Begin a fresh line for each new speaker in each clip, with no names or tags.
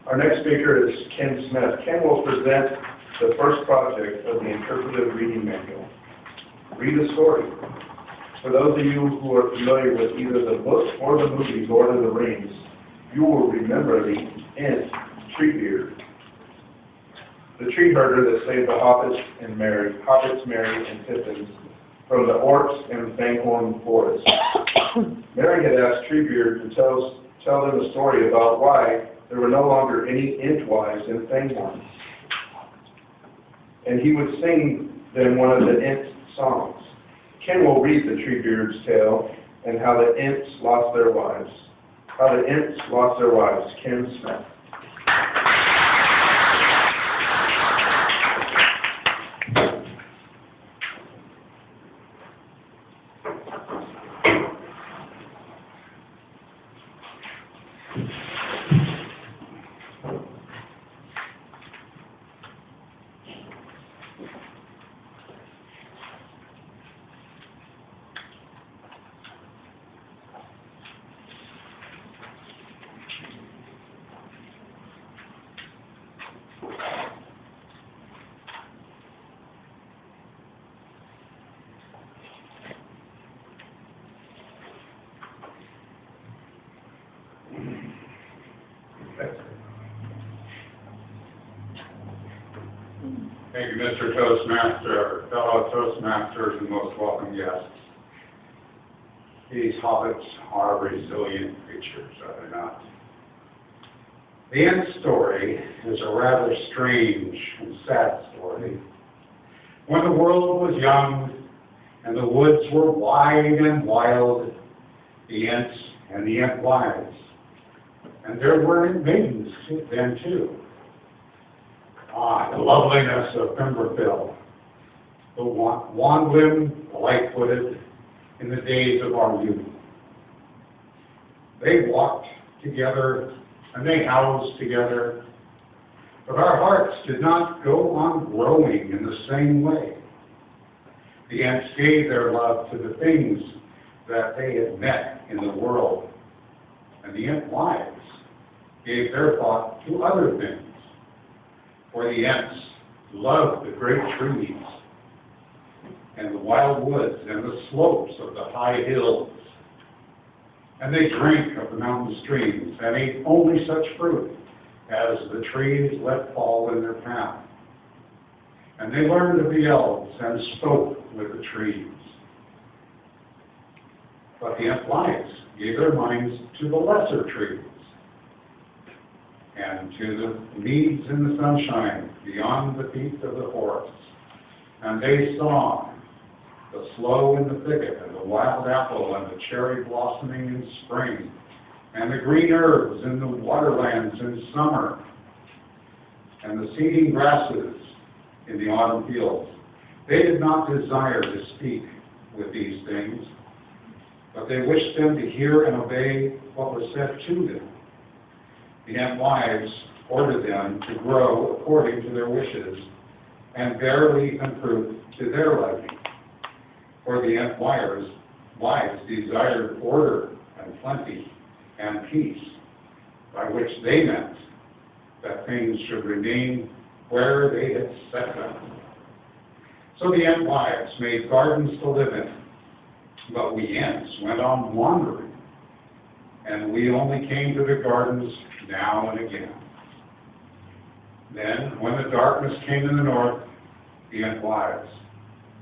Our next speaker is Ken Smith. Ken will present the first project of the Interpretive Reading Manual, Read a Story. For those of you who are familiar with either the books or the movies Lord of the Rings, you will remember the Ents, Treebeard, the tree herder that saved the hobbits, Mary, and Pippins from the orcs and Fanghorn Forest. Mary had asked Treebeard to tell them a story about why there were no longer any Entwives in Fanghorn. And he would sing them one of the Ent songs. Ken will read the Treebeard's tale and how the Ents lost their wives. Ken Smith.
Thank you, Mr. Toastmaster, fellow Toastmasters, and most welcome guests. These hobbits are resilient creatures, are they not? The Ent story is a rather strange and sad story. When the world was young and the woods were wide and wild, the Ents and the Entwives, and there were maidens then too. The loveliness of Pemberville, the wand-limbed, the light-footed, in the days of our youth. They walked together and they housed together, but our hearts did not go on growing in the same way. The Ents gave their love to the things that they had met in the world, and the Entwives gave their thought to other things. For the Ents loved the great trees and the wild woods and the slopes of the high hills. And they drank of the mountain streams and ate only such fruit as the trees let fall in their path. And they learned of the elves and spoke with the trees. But the Entwives gave their minds to the lesser trees, and to the meads in the sunshine beyond the peak of the forests. And they saw the sloe in the thicket, and the wild apple, and the cherry blossoming in spring, and the green herbs in the waterlands in summer, and the seeding grasses in the autumn fields. They did not desire to speak with these things, but they wished them to hear and obey what was said to them. The Entwives ordered them to grow according to their wishes and bear leaf and fruit to their liking. For the Entwives' wives desired order and plenty and peace, by which they meant that things should remain where they had set them. So the Entwives made gardens to live in, but we Ents went on wandering, and we only came to the gardens now and again. Then, when the darkness came in the north, the Entwives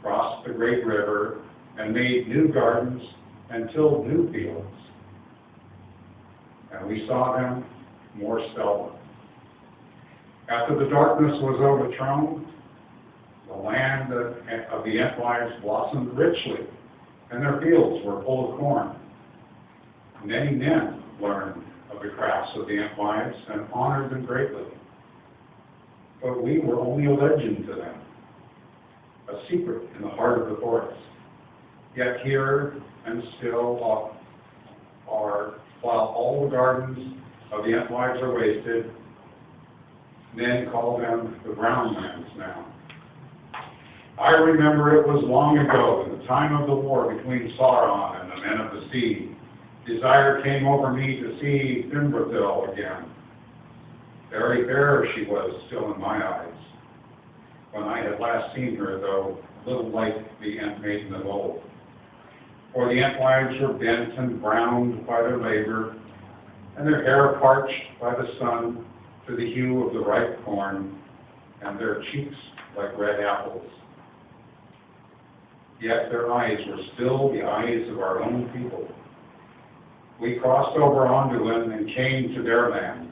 crossed the great river and made new gardens and tilled new fields. And we saw them more seldom. After the darkness was overthrown, the land of the Entwives blossomed richly, and their fields were full of corn. Many men learned of the crafts of the Entwives and honored them greatly. But we were only a legend to them, a secret in the heart of the forest. Yet here and still are, while all the gardens of the Entwives are wasted, men call them the brown lands now. I remember it was long ago, in the time of the war between Sauron and the men of the sea. Desire came over me to see Pemberville again. Very fair she was still in my eyes. When I had last seen her, though, little like the Ent maiden of old. For the Ent wives were bent and browned by their labor, and their hair parched by the sun to the hue of the ripe corn, and their cheeks like red apples. Yet their eyes were still the eyes of our own people. We crossed over onto them and came to their land,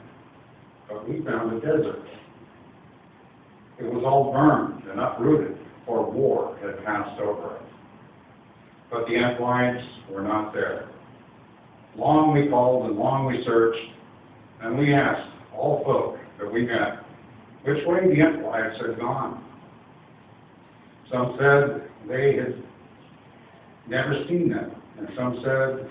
but we found a desert. It was all burned and uprooted, for war had passed over it. But the Ent wives were not there. Long we called and long we searched, and we asked all folk that we met which way the Ent wives had gone. Some said they had never seen them, and some said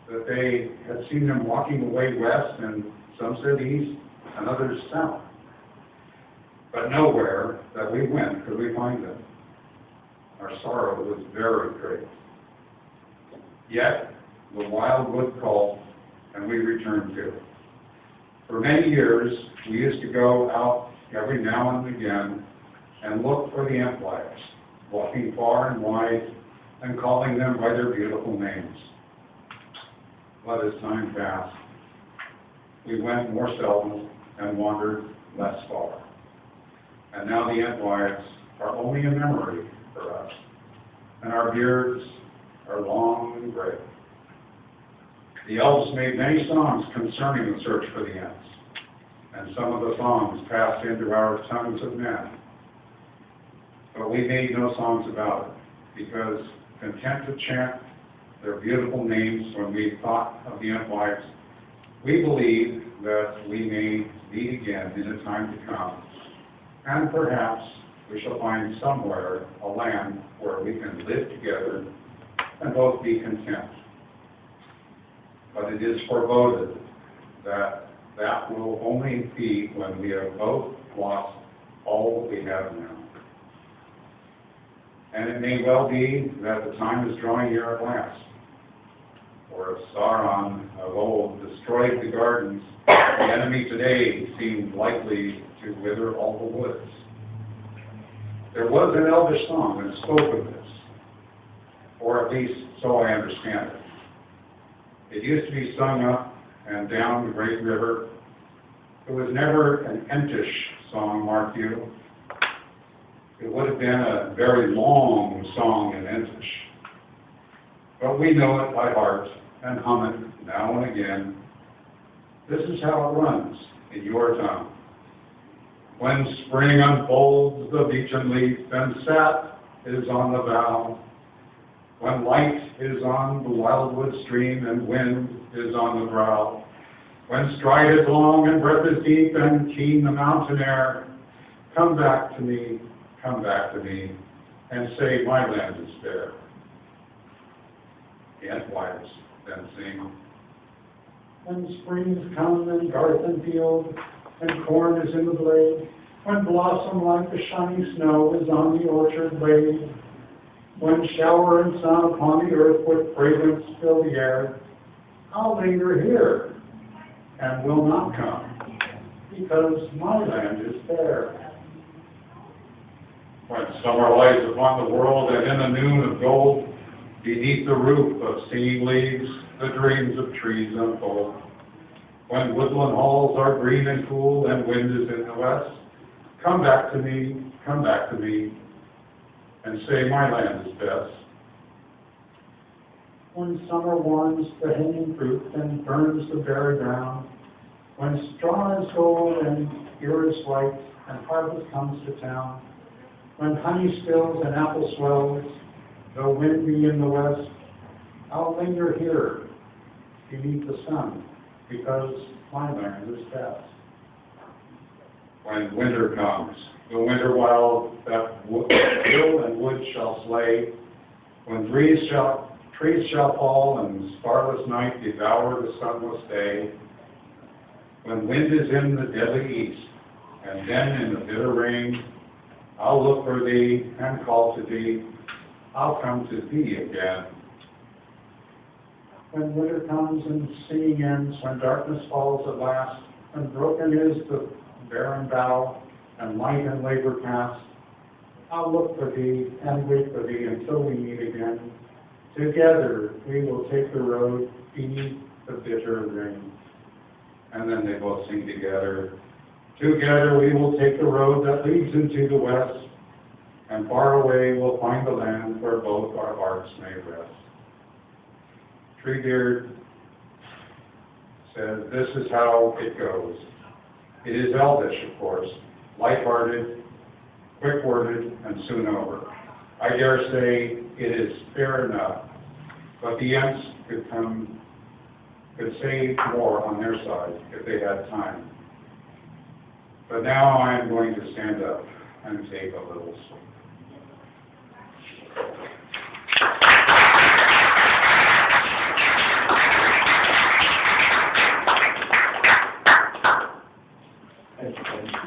that they had seen them walking away west, and some said east, and others south. But nowhere that we went could we find them. Our sorrow was very great. Yet the wild wood called, and we returned to it. For many years, we used to go out every now and again and look for the Ent wives, walking far and wide and calling them by their beautiful names. But as time passed, we went more seldom and wandered less far. And now the Ent wives are only a memory for us, and our beards are long and gray. The elves made many songs concerning the search for the Ents, and some of the songs passed into our tongues of men. But we made no songs about it, because content to chant their beautiful names when we thought of the Ent wives, we believe that we may meet again in a time to come, and perhaps we shall find somewhere a land where we can live together and both be content. But it is foreboded that that will only be when we have both lost all that we have now. And it may well be that the time is drawing near at last. For if Sauron of old destroyed the gardens, the enemy today seemed likely to wither all the woods. There was an elvish song that spoke of this, or at least so I understand it. It used to be sung up and down the great river. It was never an Entish song, mark you. It would have been a very long song in Entish. But we know it by heart and hum it now and again. This is how it runs in your tongue. When spring unfolds the beechen leaf and sap is on the bough, when light is on the wildwood stream and wind is on the brow, when stride is long and breath is deep and keen the mountain air, come back to me, and say my land is fair. The Ent wives then sing. When springs come and garth and field, and corn is in the blade, when blossom like the shiny snow is on the orchard blade, when shower and sun upon the earth with fragrance fill the air, I'll linger here and will not come, because my land is fair. When summer lies upon the world and in a noon of gold, beneath the roof of singing leaves, the dreams of trees unfold. When woodland halls are green and cool and wind is in the west, come back to me, and say my land is best. When summer warms the hanging fruit and burns the berry brown, when straw is gold and ear is white and harvest comes to town, when honey spills and apple swells, though wind be in the west, I'll linger here beneath the sun, because my land is best. When winter comes, the winter wild that hill and wood shall slay, when trees shall fall and starless night devour the sunless day, when wind is in the deadly east, and then in the bitter rain, I'll look for thee and call to thee, I'll come to thee again. When winter comes and singing ends, when darkness falls at last, and broken is the barren bough, and light and labor past, I'll look for thee and wait for thee until we meet again. Together we will take the road beneath the bitter rain. And then they both sing together. Together we will take the road that leads into the west, and far away we'll find the land where both our hearts may rest. Treebeard says this is how it goes. It is elvish, of course, light-hearted, quick-worded, and soon over. I dare say it is fair enough, but the Ents could say more on their side if they had time. But now I am going to stand up and take a little sleep.
Thank you.